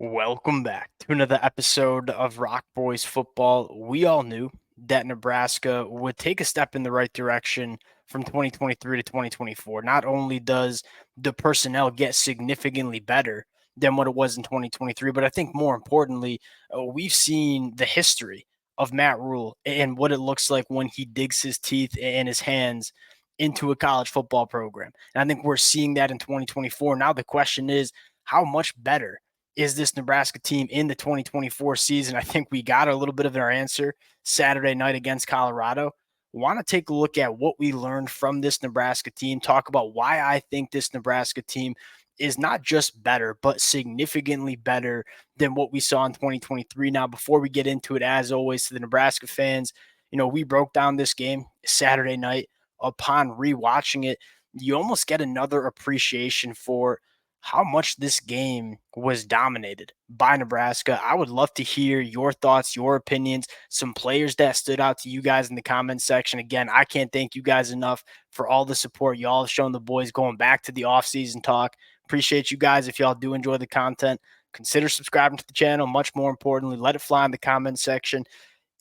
Welcome back to another episode of Rock Boys Football. We all knew that Nebraska would take a step in the right direction from 2023 to 2024. Not only does the personnel get significantly better than what it was in 2023, but I think more importantly, we've seen the history of Matt Rhule and what it looks like when he digs his teeth and his hands into a college football program. And I think we're seeing that in 2024. Now the question is, how much better is this Nebraska team in the 2024 season? I think we got a little bit of our answer Saturday night against Colorado. Want to take a look at what we learned from this Nebraska team, talk about why I think this Nebraska team is not just better, but significantly better than what we saw in 2023. Now, before we get into it, as always, to the Nebraska fans, we broke down this game Saturday night. Upon rewatching it, you almost get another appreciation for how much this game was dominated by Nebraska. I would love to hear your thoughts, your opinions, some players that stood out to you guys in the comments section. Again, I can't thank you guys enough for all the support y'all have shown the boys going back to the offseason talk. Appreciate you guys. If y'all do enjoy the content, consider subscribing to the channel. Much more importantly, let it fly in the comments section.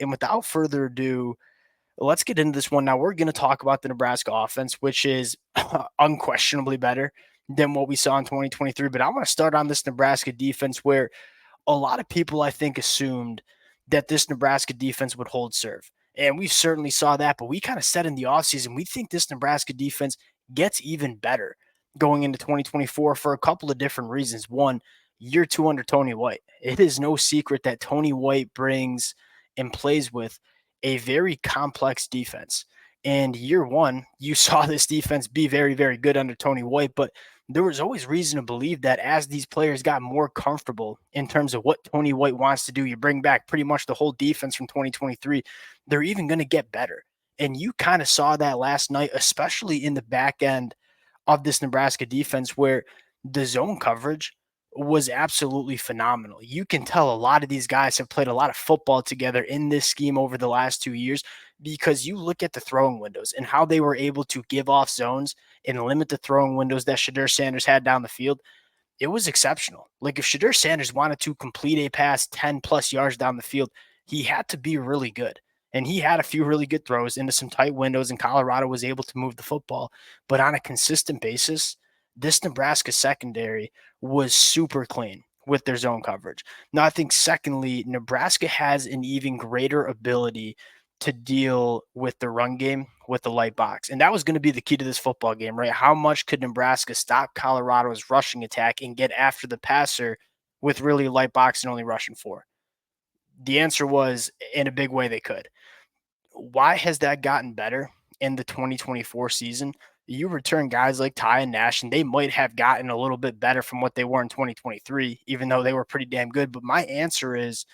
And without further ado, let's get into this one. Now, we're going to talk about the Nebraska offense, which is unquestionably better than what we saw in 2023. But I want to start on this Nebraska defense where a lot of people, I think, assumed that this Nebraska defense would hold serve. And we certainly saw that, but we kind of said in the offseason, we think this Nebraska defense gets even better going into 2024 for a couple of different reasons. One, year two under Tony White. It is no secret that Tony White brings and plays with a very complex defense. And year one, you saw this defense be very, very good under Tony White, but there was always reason to believe that as these players got more comfortable in terms of what Tony White wants to do, you bring back pretty much the whole defense from 2023, they're even going to get better. And you kind of saw that last night, especially in the back end of this Nebraska defense, where the zone coverage was absolutely phenomenal. You can tell a lot of these guys have played a lot of football together in this scheme over the last 2 years because you look at the throwing windows and how they were able to give off zones and limit the throwing windows that Shadur Sanders had down the field. It was exceptional. Like if Shadur Sanders wanted to complete a pass 10 plus yards down the field, he had to be really good. And he had a few really good throws into some tight windows, and Colorado was able to move the football. But on a consistent basis, this Nebraska secondary was super clean with their zone coverage. Now, I think secondly, Nebraska has an even greater ability to deal with the run game with the light box. And that was going to be the key to this football game, right? How much could Nebraska stop Colorado's rushing attack and get after the passer with really light box and only rushing four? The answer was in a big way they could. Why has that gotten better in the 2024 season? You return guys like Ty and Nash, and they might have gotten a little bit better from what they were in 2023, even though they were pretty damn good. But my answer is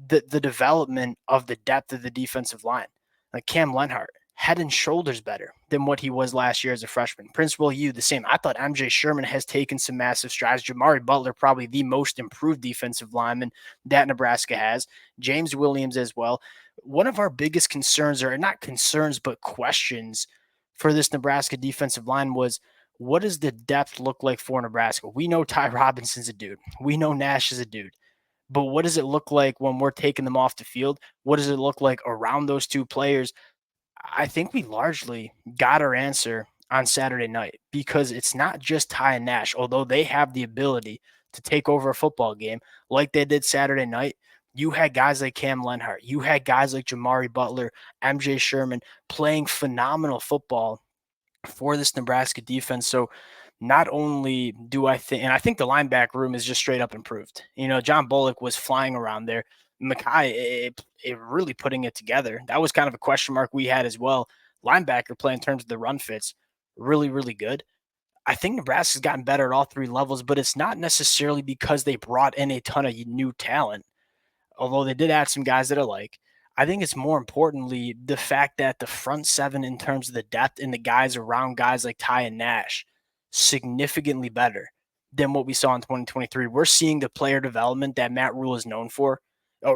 the development of the depth of the defensive line. Like Cam Lenhart, head and shoulders better than what he was last year as a freshman. Prince Will the same. I thought MJ Sherman has taken some massive strides. Jamari Butler, probably the most improved defensive lineman that Nebraska has. James Williams as well. One of our biggest concerns, or not concerns, but questions for this Nebraska defensive line was, what does the depth look like for Nebraska? We know Ty Robinson's a dude. We know Nash is a dude. But what does it look like when we're taking them off the field? What does it look like around those two players? I think we largely got our answer on Saturday night because it's not just Ty and Nash, although they have the ability to take over a football game like they did Saturday night. You had guys like Cam Lenhart. You had guys like Jamari Butler, MJ Sherman playing phenomenal football for this Nebraska defense. So not only do I think, and I think the linebacker room is just straight up improved. John Bullock was flying around there. Mackay, it really putting it together. That was kind of a question mark we had as well. Linebacker play in terms of the run fits, really, really good. I think Nebraska's gotten better at all three levels, but it's not necessarily because they brought in a ton of new talent, although they did add some guys that I like. I think it's more importantly the fact that the front seven, in terms of the depth and the guys around guys like Ty and Nash, significantly better than what we saw in 2023. We're seeing the player development that Matt Rhule is known for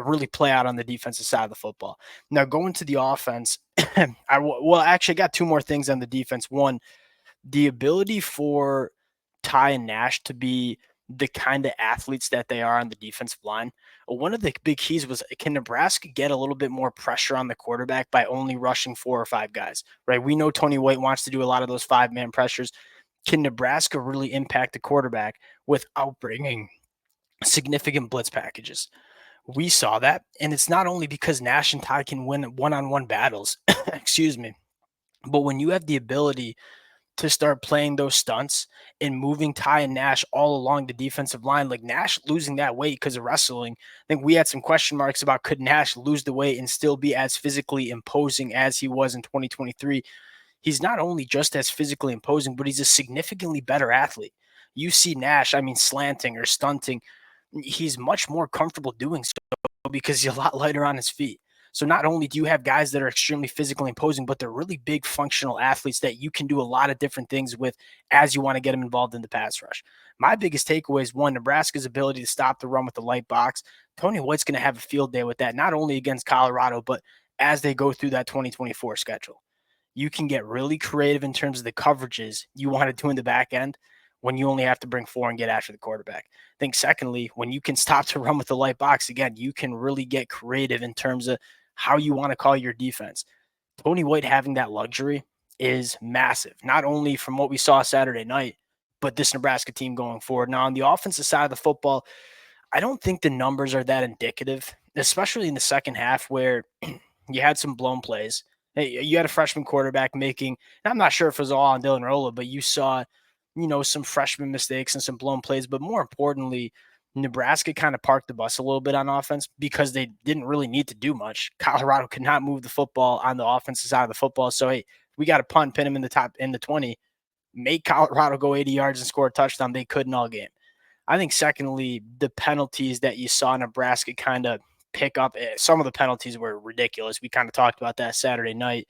really play out on the defensive side of the football. Now, going to the offense, I got two more things on the defense. One, the ability for Ty and Nash to be the kind of athletes that they are on the defensive line. One of the big keys was, can Nebraska get a little bit more pressure on the quarterback by only rushing 4 or 5 guys, right? We know Tony White wants to do a lot of those 5-man pressures. Can Nebraska really impact the quarterback without bringing significant blitz packages? We saw that, and it's not only because Nash and Ty can win one-on-one battles, excuse me, but when you have the ability to start playing those stunts and moving Ty and Nash all along the defensive line, like Nash losing that weight because of wrestling, I think we had some question marks about could Nash lose the weight and still be as physically imposing as he was in 2023. He's not only just as physically imposing, but he's a significantly better athlete. You see Nash, I mean, slanting or stunting, he's much more comfortable doing so because he's a lot lighter on his feet. So not only do you have guys that are extremely physically imposing, but they're really big functional athletes that you can do a lot of different things with as you want to get them involved in the pass rush. My biggest takeaway is, one, Nebraska's ability to stop the run with the light box. Tony White's going to have a field day with that, not only against Colorado, but as they go through that 2024 schedule. You can get really creative in terms of the coverages you want to do in the back end when you only have to bring 4 and get after the quarterback. I think secondly, when you can stop to run with the light box, again, you can really get creative in terms of how you want to call your defense. Tony White having that luxury is massive, not only from what we saw Saturday night, but this Nebraska team going forward. Now, on the offensive side of the football, I don't think the numbers are that indicative, especially in the second half where you had some blown plays. Hey, you had a freshman quarterback making, and I'm not sure if it was all on Dylan Raiola, but you saw, some freshman mistakes and some blown plays. But more importantly, Nebraska kind of parked the bus a little bit on offense because they didn't really need to do much. Colorado could not move the football on the offensive side of the football. So, hey, we got to punt, pin them in the 20, make Colorado go 80 yards and score a touchdown. They couldn't all game. I think secondly, the penalties that you saw Nebraska kind of pick up, some of the penalties were ridiculous. We kind of talked about that Saturday night.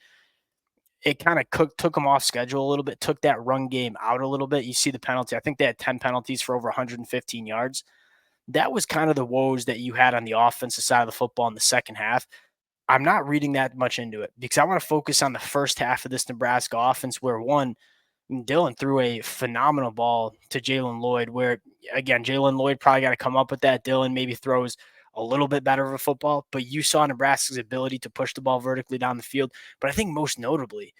It kind of took them off schedule a little bit, took that run game out a little bit. You see the penalty. I think they had 10 penalties for over 115 yards. That was kind of the woes that you had on the offensive side of the football in the second half. I'm not reading that much into it because I want to focus on the first half of this Nebraska offense where, one, Dylan threw a phenomenal ball to Jalen Lloyd where, again, Jalen Lloyd probably got to come up with that. Dylan maybe throws a little bit better of a football, but you saw Nebraska's ability to push the ball vertically down the field. But I think most notably,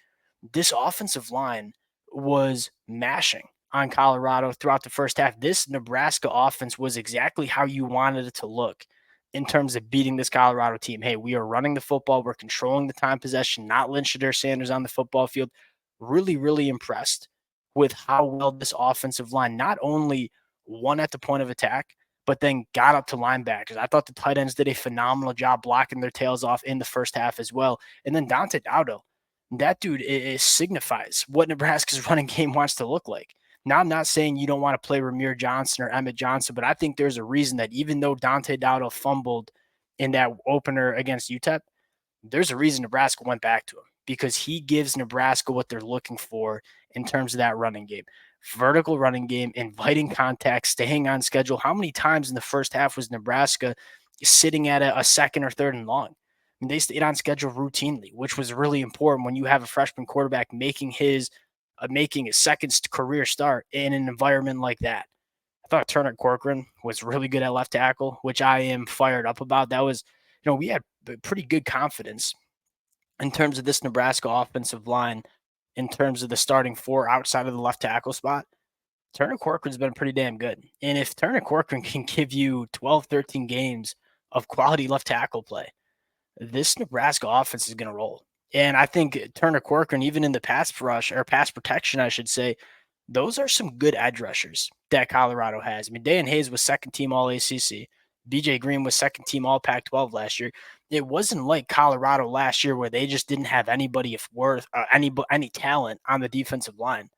this offensive line was mashing on Colorado throughout the first half. This Nebraska offense was exactly how you wanted it to look in terms of beating this Colorado team. Hey, we are running the football. We're controlling the time possession, not Lynch Adair Sanders on the football field. Really, really impressed with how well this offensive line not only won at the point of attack, but then got up to linebackers. I thought the tight ends did a phenomenal job blocking their tails off in the first half as well. And then Dante Dowdle, that dude signifies what Nebraska's running game wants to look like. Now, I'm not saying you don't want to play Ramir Johnson or Emmett Johnson, but I think there's a reason that even though Dante Dowdle fumbled in that opener against UTEP, there's a reason Nebraska went back to him because he gives Nebraska what they're looking for in terms of that running game. Vertical running game, inviting contact, staying on schedule. How many times in the first half was Nebraska sitting at a second or third and long? I mean, they stayed on schedule routinely, which was really important when you have a freshman quarterback making his second career start in an environment like that. I thought Turner Corcoran was really good at left tackle, which I am fired up about. That was, we had pretty good confidence in terms of this Nebraska offensive line, in terms of the starting 4 outside of the left tackle spot. Turner Corcoran's been pretty damn good. And if Turner Corcoran can give you 12, 13 games of quality left tackle play, this Nebraska offense is going to roll. And I think Turner Corcoran, even in the pass rush or pass protection, I should say, those are some good edge rushers that Colorado has. I mean, Dan Hayes was second team All ACC. BJ Green was second team All Pac 12 last year. It wasn't like Colorado last year where they just didn't have anybody of worth, any talent on the defensive line.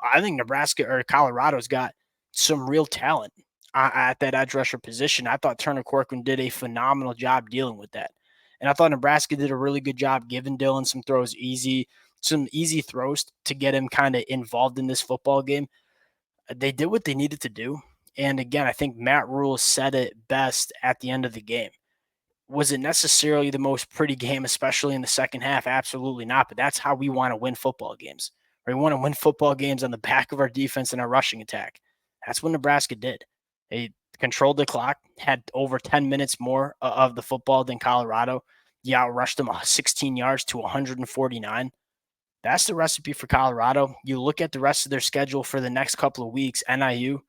I think Nebraska or Colorado's got some real talent at that edge rusher position. I thought Turner Corcoran did a phenomenal job dealing with that. And I thought Nebraska did a really good job giving Dylan some easy throws to get him kind of involved in this football game. They did what they needed to do. And again, I think Matt Rhule said it best at the end of the game. Was it necessarily the most pretty game, especially in the second half? Absolutely not. But that's how we want to win football games. We want to win football games on the back of our defense and our rushing attack. That's what Nebraska did. They controlled the clock, had over 10 minutes more of the football than Colorado. You outrushed them 16 yards to 149. That's the recipe for Colorado. You look at the rest of their schedule for the next couple of weeks, NIU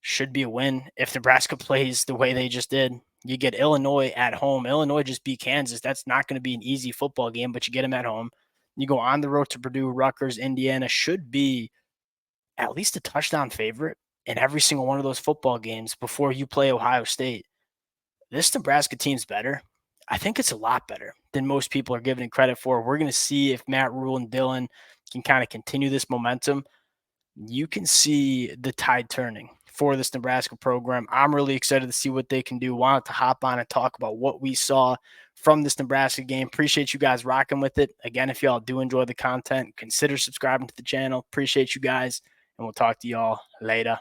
should be a win if Nebraska plays the way they just did. You get Illinois at home. Illinois just beat Kansas. That's not going to be an easy football game, but you get them at home. You go on the road to Purdue, Rutgers, Indiana should be at least a touchdown favorite in every single one of those football games before you play Ohio State. This Nebraska team's better. I think it's a lot better than most people are giving it credit for. We're going to see if Matt Rhule and Dylan can kind of continue this momentum. You can see the tide turning for this Nebraska program. I'm really excited to see what they can do. Wanted to hop on and talk about what we saw from this Nebraska game. Appreciate you guys rocking with it. Again, if y'all do enjoy the content, consider subscribing to the channel. Appreciate you guys, and we'll talk to y'all later.